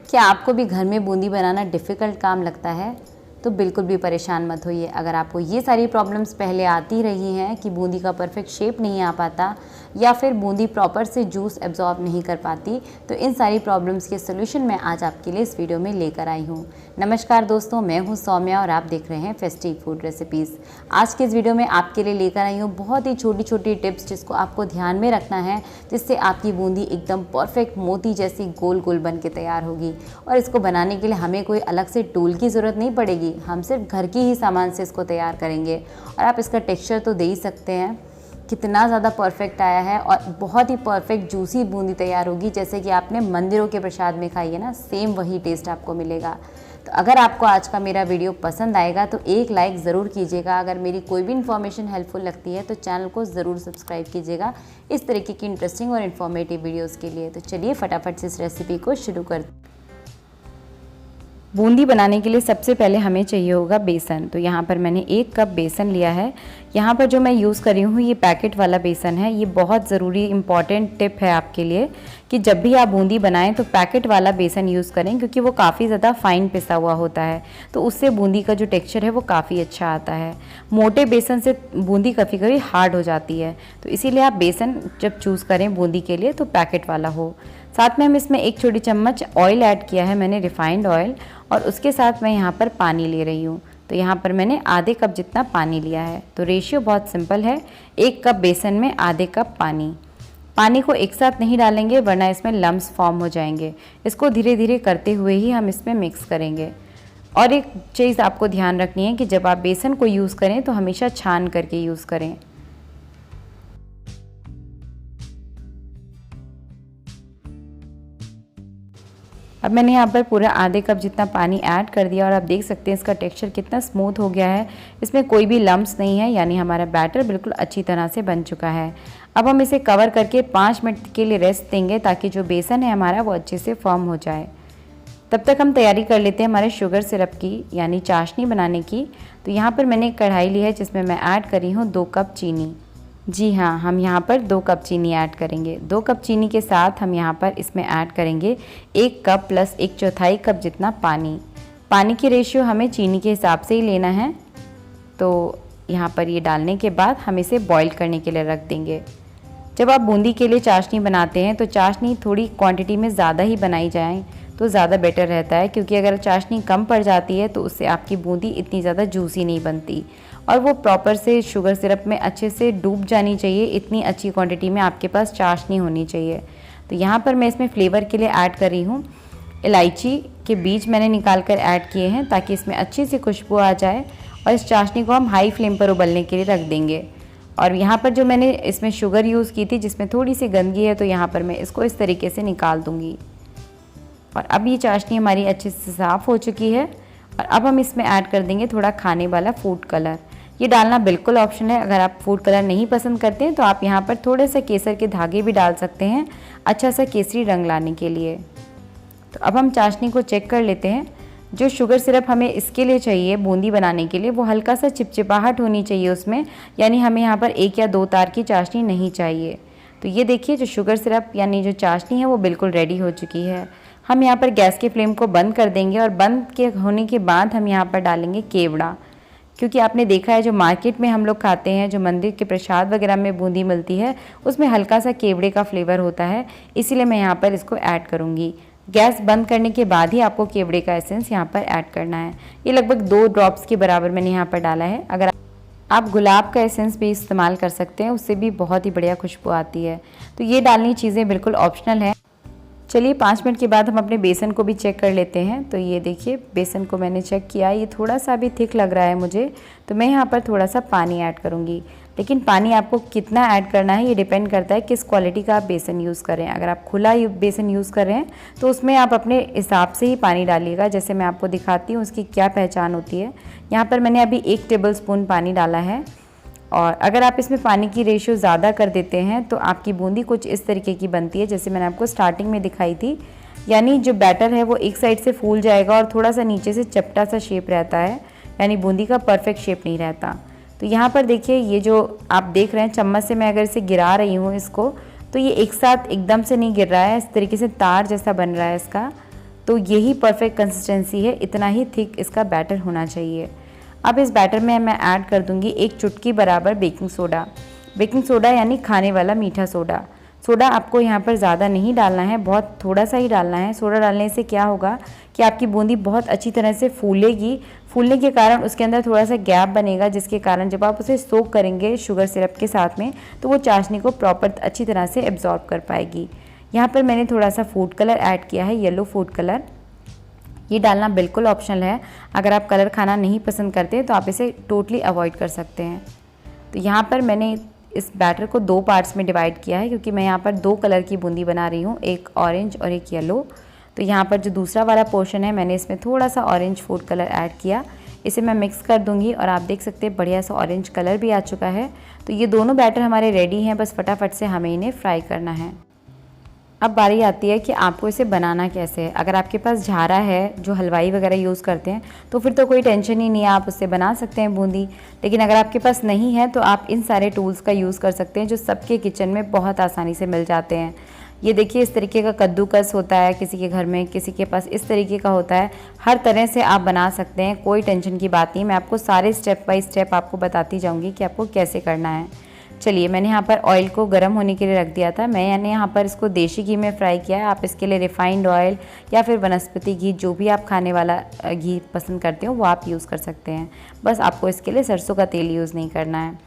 क्या आपको भी घर में बूंदी बनाना डिफ़िकल्ट काम लगता है? तो बिल्कुल भी परेशान मत होइए। अगर आपको ये सारी प्रॉब्लम्स पहले आती रही हैं कि बूंदी का परफेक्ट शेप नहीं आ पाता या फिर बूंदी प्रॉपर से जूस एब्जॉर्ब नहीं कर पाती, तो इन सारी प्रॉब्लम्स के सोल्यूशन मैं आज आपके लिए इस वीडियो में लेकर आई हूँ। नमस्कार दोस्तों, मैं हूँ सौम्या और आप देख रहे हैं फेस्टिव फूड रेसिपीज़। आज के इस वीडियो में आपके लिए लेकर आई हूँ बहुत ही छोटी छोटी टिप्स जिसको आपको ध्यान में रखना है, जिससे आपकी बूंदी एकदम परफेक्ट मोती जैसी गोल गोल बन के तैयार होगी। और इसको बनाने के लिए हमें कोई अलग से टूल की ज़रूरत नहीं पड़ेगी, हम सिर्फ घर की ही सामान से इसको तैयार करेंगे। और आप इसका टेक्सचर तो दे ही सकते हैं, कितना ज़्यादा परफेक्ट आया है और बहुत ही परफेक्ट जूसी बूंदी तैयार होगी, जैसे कि आपने मंदिरों के प्रसाद में खाई है ना, सेम वही टेस्ट आपको मिलेगा। तो अगर आपको आज का मेरा वीडियो पसंद आएगा तो एक लाइक ज़रूर कीजिएगा। अगर मेरी कोई भी इन्फॉर्मेशन हेल्पफुल लगती है तो चैनल को ज़रूर सब्सक्राइब कीजिएगा इस तरीके की इंटरेस्टिंग और इन्फॉर्मेटिव वीडियोज़ के लिए। तो चलिए फटाफट से इस रेसिपी को शुरू करते हैं। बूंदी बनाने के लिए सबसे पहले हमें चाहिए होगा बेसन। तो यहाँ पर मैंने 1 कप बेसन लिया है। यहाँ पर जो मैं यूज़ कर रही हूँ ये पैकेट वाला बेसन है। ये बहुत ज़रूरी इंपॉर्टेंट टिप है आपके लिए कि जब भी आप बूंदी बनाएं तो पैकेट वाला बेसन यूज़ करें, क्योंकि वो काफ़ी ज़्यादा फाइन पिसा हुआ होता है, तो उससे बूंदी का जो टेक्सचर है वो काफ़ी अच्छा आता है। मोटे बेसन से बूंदी कभी कभी हार्ड हो जाती है, तो इसीलिए आप बेसन जब चूज़ करें बूंदी के लिए तो पैकेट वाला हो। साथ में हम इसमें 1 छोटी चम्मच ऑयल ऐड किया है मैंने, रिफाइंड ऑयल, और उसके साथ मैं यहाँ पर पानी ले रही हूँ। तो यहाँ पर मैंने आधे कप जितना पानी लिया है। तो रेशियो बहुत सिंपल है, 1 कप बेसन में आधे कप पानी। पानी को एक साथ नहीं डालेंगे वरना इसमें लम्स फॉर्म हो जाएंगे। इसको धीरे धीरे करते हुए ही हम इसमें मिक्स करेंगे। और एक चीज़ आपको ध्यान रखनी है कि जब आप बेसन को यूज़ करें तो हमेशा छान करके यूज़ करें। अब मैंने यहाँ पर पूरा आधे कप जितना पानी ऐड कर दिया और आप देख सकते हैं इसका टेक्सचर कितना स्मूथ हो गया है। इसमें कोई भी लम्प्स नहीं है, यानी हमारा बैटर बिल्कुल अच्छी तरह से बन चुका है। अब हम इसे कवर करके 5 मिनट के लिए रेस्ट देंगे ताकि जो बेसन है हमारा वो अच्छे से फॉर्म हो जाए। तब तक हम तैयारी कर लेते हैं हमारे शुगर सिरप की, यानी चाशनी बनाने की। तो यहाँ पर मैंने एक कढ़ाई ली है जिसमें मैं ऐड कर रही हूँ 2 कप चीनी। जी हाँ, हम यहाँ पर 2 कप चीनी ऐड करेंगे। 2 कप चीनी के साथ हम यहाँ पर इसमें ऐड करेंगे 1 कप प्लस 1/4 कप जितना पानी। पानी की रेशियो हमें चीनी के हिसाब से ही लेना है। तो यहाँ पर ये डालने के बाद हम इसे बॉईल करने के लिए रख देंगे। जब आप बूंदी के लिए चाशनी बनाते हैं तो चाशनी थोड़ी क्वांटिटी में ज़्यादा ही बनाई जाए तो ज़्यादा बेटर रहता है, क्योंकि अगर चाशनी कम पड़ जाती है तो उससे आपकी बूंदी इतनी ज़्यादा जूसी नहीं बनती और वो प्रॉपर से शुगर सिरप में अच्छे से डूब जानी चाहिए। इतनी अच्छी क्वांटिटी में आपके पास चाशनी होनी चाहिए। तो यहाँ पर मैं इसमें फ्लेवर के लिए ऐड कर रही हूँ इलायची के बीज, मैंने निकाल कर ऐड किए हैं ताकि इसमें अच्छी सी खुशबू आ जाए। और इस चाशनी को हम हाई फ्लेम पर उबलने के लिए रख देंगे। और यहाँ पर जो मैंने इसमें शुगर यूज़ की थी जिसमें थोड़ी सी गंदगी है, तो यहाँ पर मैं इसको इस तरीके से निकाल दूँगी। और अब ये चाशनी हमारी अच्छे से साफ़ हो चुकी है। और अब हम इसमें ऐड कर देंगे थोड़ा खाने वाला फूड कलर। ये डालना बिल्कुल ऑप्शन है। अगर आप फूड कलर नहीं पसंद करते हैं तो आप यहाँ पर थोड़े से केसर के धागे भी डाल सकते हैं, अच्छा सा केसरी रंग लाने के लिए। तो अब हम चाशनी को चेक कर लेते हैं। जो शुगर सिरप हमें इसके लिए चाहिए बूंदी बनाने के लिए, वो हल्का सा चिपचिपाहट होनी चाहिए उसमें, यानी हमें यहाँ पर 1 या 2 तार की चाशनी नहीं चाहिए। तो ये देखिए जो शुगर सिरप यानी जो चाशनी है वो बिल्कुल रेडी हो चुकी है। हम यहाँ पर गैस के फ्लेम को बंद कर देंगे और बंद के होने के बाद हम यहाँ पर डालेंगे केवड़ा, क्योंकि आपने देखा है जो मार्केट में हम लोग खाते हैं, जो मंदिर के प्रसाद वगैरह में बूंदी मिलती है, उसमें हल्का सा केवड़े का फ्लेवर होता है, इसीलिए मैं यहाँ पर इसको ऐड करूँगी। गैस बंद करने के बाद ही आपको केवड़े का एसेंस यहाँ पर ऐड करना है। ये लगभग 2 ड्रॉप्स के बराबर मैंने यहाँ पर डाला है। अगर आप गुलाब का एसेंस भी इस्तेमाल कर सकते हैं, उससे भी बहुत ही बढ़िया खुशबू आती है। तो ये डालनी चीज़ें बिल्कुल ऑप्शनल है। चलिए 5 मिनट के बाद हम अपने बेसन को भी चेक कर लेते हैं। तो ये देखिए बेसन को मैंने चेक किया, ये थोड़ा सा भी थिक लग रहा है मुझे, तो मैं यहाँ पर थोड़ा सा पानी ऐड करूँगी। लेकिन पानी आपको कितना ऐड करना है ये डिपेंड करता है किस क्वालिटी का आप बेसन यूज़ करें। अगर आप खुला बेसन यूज़ कर रहे हैं तो उसमें आप अपने हिसाब से ही पानी डालिएगा, जैसे मैं आपको दिखाती हूँ उसकी क्या पहचान होती है। यहाँ पर मैंने अभी 1 टेबलस्पून पानी डाला है। और अगर आप इसमें पानी की रेशियो ज़्यादा कर देते हैं तो आपकी बूंदी कुछ इस तरीके की बनती है जैसे मैंने आपको स्टार्टिंग में दिखाई थी, यानी जो बैटर है वो एक साइड से फूल जाएगा और थोड़ा सा नीचे से चपटा सा शेप रहता है, यानी बूंदी का परफेक्ट शेप नहीं रहता। तो यहाँ पर देखिए ये जो आप देख रहे हैं चम्मच से मैं अगर इसे गिरा रही हूँ इसको, तो ये एक साथ एकदम से नहीं गिर रहा है, इस तरीके से तार जैसा बन रहा है इसका। तो यही परफेक्ट कंसिस्टेंसी है, इतना ही थिक इसका बैटर होना चाहिए। अब इस बैटर में मैं ऐड कर दूंगी 1 चुटकी बराबर बेकिंग सोडा। बेकिंग सोडा यानी खाने वाला मीठा सोडा। सोडा आपको यहाँ पर ज़्यादा नहीं डालना है, बहुत थोड़ा सा ही डालना है। सोडा डालने से क्या होगा कि आपकी बूंदी बहुत अच्छी तरह से फूलेगी। फूलने के कारण उसके अंदर थोड़ा सा गैप बनेगा, जिसके कारण जब आप उसे सोक करेंगे शुगर सिरप के साथ में तो वो चाशनी को प्रॉपर अच्छी तरह से एब्जॉर्ब कर पाएगी। यहाँ पर मैंने थोड़ा सा फूड कलर ऐड किया है, येलो फूड कलर। ये डालना बिल्कुल ऑप्शनल है, अगर आप कलर खाना नहीं पसंद करते तो आप इसे टोटली अवॉइड कर सकते हैं। तो यहाँ पर मैंने इस बैटर को 2 पार्ट्स में डिवाइड किया है, क्योंकि मैं यहाँ पर 2 कलर की बूंदी बना रही हूँ, एक ऑरेंज और एक येलो। तो यहाँ पर जो दूसरा वाला पोर्शन है मैंने इसमें थोड़ा सा ऑरेंज फूड कलर ऐड किया। इसे मैं मिक्स कर दूंगी और आप देख सकते हैं बढ़िया सा ऑरेंज कलर भी आ चुका है। तो ये दोनों बैटर हमारे रेडी हैं, बस फटाफट से हमें इन्हें फ्राई करना है। अब बारी आती है कि आपको इसे बनाना कैसे है। अगर आपके पास झारा है, जो हलवाई वगैरह यूज़ करते हैं, तो फिर तो कोई टेंशन ही नहीं है, आप उससे बना सकते हैं बूंदी। लेकिन अगर आपके पास नहीं है तो आप इन सारे टूल्स का यूज़ कर सकते हैं, जो सबके किचन में बहुत आसानी से मिल जाते हैं। ये देखिए, इस तरीके का कद्दूकस होता है किसी के घर में, किसी के पास इस तरीके का होता है। हर तरह से आप बना सकते हैं, कोई टेंशन की बात नहीं। मैं आपको सारे स्टेप बाय स्टेप आपको बताती जाऊँगी कि आपको कैसे करना है। चलिए, मैंने यहाँ पर ऑयल को गर्म होने के लिए रख दिया था। मैंने यहाँ पर इसको देसी घी में फ्राई किया है। आप इसके लिए रिफाइंड ऑयल या फिर वनस्पति घी, जो भी आप खाने वाला घी पसंद करते हो वो आप यूज़ कर सकते हैं। बस आपको इसके लिए सरसों का तेल यूज़ नहीं करना है।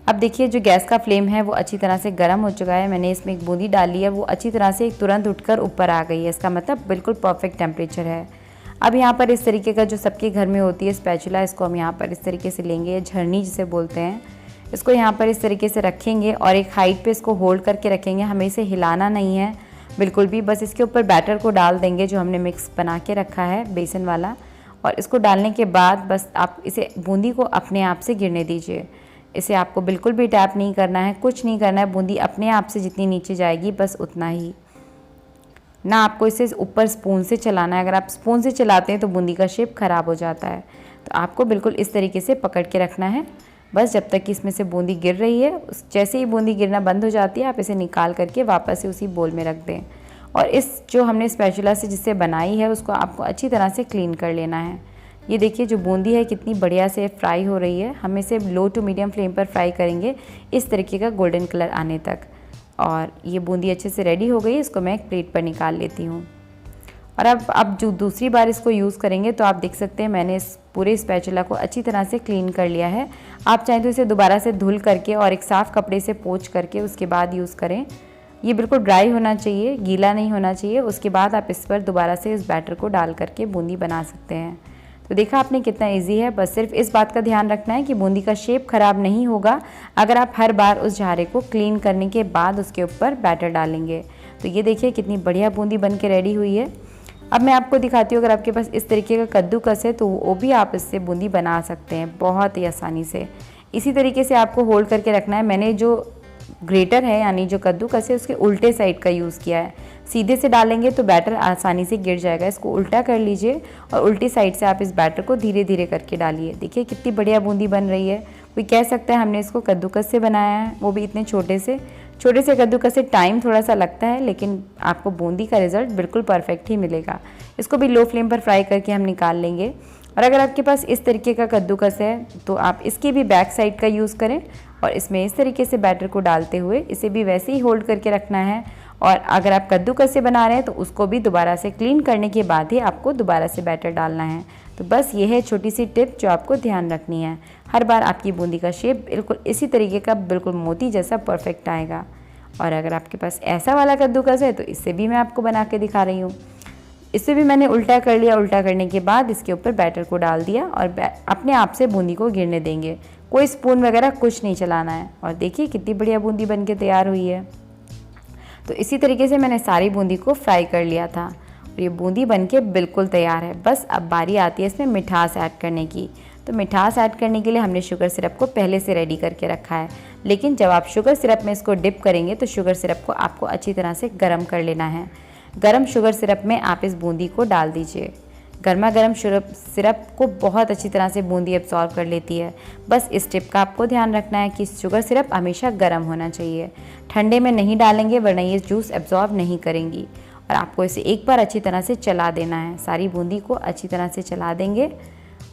अब देखिए, जो गैस का फ्लेम है वो अच्छी तरह से गर्म हो चुका है। मैंने इसमें एक बूंदी डाली है, वो अच्छी तरह से तुरंत उठकर ऊपर आ गई है। इसका मतलब बिल्कुल परफेक्ट टेम्परेचर है। अब यहाँ पर इस तरीके का जो सबके घर में होती है स्पैचुला, इसको हम यहाँ पर इस तरीके से लेंगे, झरनी जिसे बोलते हैं। इसको यहाँ पर इस तरीके से रखेंगे और एक हाइट पे इसको होल्ड करके रखेंगे। हमें इसे हिलाना नहीं है बिल्कुल भी, बस इसके ऊपर बैटर को डाल देंगे जो हमने मिक्स बना के रखा है बेसन वाला। और इसको डालने के बाद बस आप इसे बूंदी को अपने आप से गिरने दीजिए। इसे आपको बिल्कुल भी टैप नहीं करना है, कुछ नहीं करना है। बूंदी अपने आप से जितनी नीचे जाएगी बस उतना ही, ना आपको इसे ऊपर स्पून से चलाना है। अगर आप स्पून से चलाते हैं तो बूंदी का शेप ख़राब हो जाता है। तो आपको बिल्कुल इस तरीके से पकड़ के रखना है, बस जब तक कि इसमें से बूंदी गिर रही है। जैसे ही बूंदी गिरना बंद हो जाती है, आप इसे निकाल करके वापस से उसी बोल में रख दें। और इस जो हमने स्पैचुला से जिससे बनाई है उसको आपको अच्छी तरह से क्लीन कर लेना है। ये देखिए, जो बूंदी है कितनी बढ़िया से फ्राई हो रही है। हम इसे लो टू मीडियम फ्लेम पर फ्राई करेंगे इस तरीके का गोल्डन कलर आने तक। और ये बूंदी अच्छे से रेडी हो गई, इसको मैं एक प्लेट पर निकाल लेती हूँ। और अब जो दूसरी बार इसको यूज़ करेंगे तो आप देख सकते हैं मैंने इस पूरे स्पैचुला को अच्छी तरह से क्लीन कर लिया है। आप चाहें तो इसे दोबारा से धुल करके और एक साफ़ कपड़े से पोंछ करके उसके बाद यूज़ करें। ये बिल्कुल ड्राई होना चाहिए, गीला नहीं होना चाहिए। उसके बाद आप इस पर दोबारा से इस बैटर को डाल करके बूंदी बना सकते हैं। तो देखा आपने कितना इजी है। बस सिर्फ इस बात का ध्यान रखना है कि बूंदी का शेप ख़राब नहीं होगा अगर आप हर बार उस झारे को क्लीन करने के बाद उसके ऊपर बैटर डालेंगे। तो ये देखिए कितनी बढ़िया बूंदी बन के रेडी हुई है। अब मैं आपको दिखाती हूँ, अगर आपके पास इस तरीके का कद्दूकस है तो वो भी आप इससे बूंदी बना सकते हैं बहुत ही आसानी से। इसी तरीके से आपको होल्ड करके रखना है। मैंने जो ग्रेटर है यानी जो कद्दूकस है उसके उल्टे साइड का यूज़ किया है। सीधे से डालेंगे तो बैटर आसानी से गिर जाएगा। इसको उल्टा कर लीजिए और उल्टी साइड से आप इस बैटर को धीरे धीरे करके डालिए। देखिए कितनी बढ़िया बूंदी बन रही है। कोई कह सकता है हमने इसको कद्दूकस से बनाया है, वो भी इतने छोटे से कद्दूकस से टाइम थोड़ा सा लगता है, लेकिन आपको बूंदी का रिजल्ट बिल्कुल परफेक्ट ही मिलेगा। इसको भी लो फ्लेम पर फ्राई करके हम निकाल लेंगे। और अगर आपके पास इस तरीके का कद्दूकस है तो आप इसकी भी बैक साइड का यूज़ करें और इसमें इस तरीके से बैटर को डालते हुए इसे भी वैसे ही होल्ड करके रखना है। और अगर आप कद्दूकस से बना रहे हैं तो उसको भी दोबारा से क्लीन करने के बाद ही आपको दोबारा से बैटर डालना है। तो बस ये है छोटी सी टिप जो आपको ध्यान रखनी है। हर बार आपकी बूंदी का शेप बिल्कुल इसी तरीके का बिल्कुल मोती जैसा परफेक्ट आएगा। और अगर आपके पास ऐसा वाला कद्दूकस है तो इससे भी मैं आपको बना के दिखा रही हूँ। इससे भी मैंने उल्टा कर लिया। उल्टा करने के बाद इसके ऊपर बैटर को डाल दिया और अपने आप से बूंदी को गिरने देंगे। कोई स्पून वगैरह कुछ नहीं चलाना है। और देखिए कितनी बढ़िया बूंदी बन के तैयार हुई है। तो इसी तरीके से मैंने सारी बूंदी को फ्राई कर लिया था और ये बूंदी बनके बिल्कुल तैयार है। बस अब बारी आती है इसमें मिठास ऐड करने की। तो मिठास ऐड करने के लिए हमने शुगर सिरप को पहले से रेडी करके रखा है, लेकिन जब आप शुगर सिरप में इसको डिप करेंगे तो शुगर सिरप को आपको अच्छी तरह से गर्म कर लेना है। गर्म शुगर सिरप में आप इस बूंदी को डाल दीजिए। गर्मा गर्म सिरप को बहुत अच्छी तरह से बूंदी एब्जॉर्ब कर लेती है। बस इस टिप का आपको ध्यान रखना है कि शुगर सिरप हमेशा गर्म होना चाहिए। ठंडे में नहीं डालेंगे वरना ये जूस एब्जॉर्ब नहीं करेंगी। और आपको इसे एक बार अच्छी तरह से चला देना है। सारी बूंदी को अच्छी तरह से चला देंगे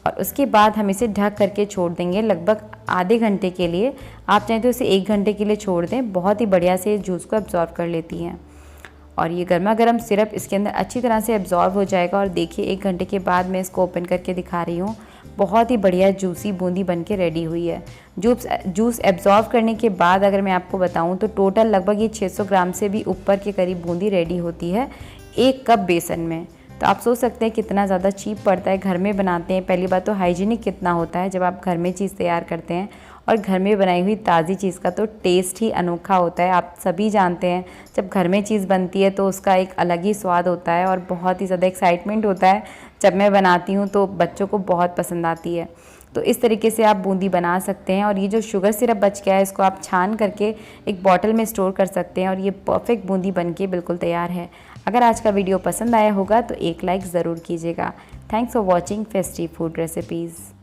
और उसके बाद हम इसे ढक करके छोड़ देंगे लगभग आधे घंटे के लिए। आप चाहें तो इसे 1 घंटे के लिए छोड़ दें, बहुत ही बढ़िया से जूस को एब्जॉर्ब कर लेती हैं। और ये गर्मा गर्म सिरप इसके अंदर अच्छी तरह से एब्जॉर्ब हो जाएगा। और देखिए 1 घंटे के बाद मैं इसको ओपन करके दिखा रही हूँ, बहुत ही बढ़िया जूसी बूंदी बनके रेडी हुई है। जूस एब्जॉर्ब करने के बाद अगर मैं आपको बताऊँ तो टोटल लगभग ये 600 ग्राम से भी ऊपर के करीब बूंदी रेडी होती है 1 कप बेसन में। तो आप सोच सकते हैं कितना ज़्यादा चीप पड़ता है, घर में बनाते हैं। पहली बात तो हाइजीनिक कितना होता है जब आप घर में चीज़ तैयार करते हैं, और घर में बनाई हुई ताज़ी चीज़ का तो टेस्ट ही अनोखा होता है। आप सभी जानते हैं जब घर में चीज़ बनती है तो उसका एक अलग ही स्वाद होता है और बहुत ही ज़्यादा एक्साइटमेंट होता है। जब मैं बनाती हूँ तो बच्चों को बहुत पसंद आती है। तो इस तरीके से आप बूंदी बना सकते हैं। और ये जो शुगर सिरप बच गया है इसको आप छान करके एक बॉटल में स्टोर कर सकते हैं और ये परफेक्ट बूंदी बनके बिल्कुल तैयार है। अगर आज का वीडियो पसंद आया होगा तो एक लाइक ज़रूर कीजिएगा। Thanks for watching festive food recipes.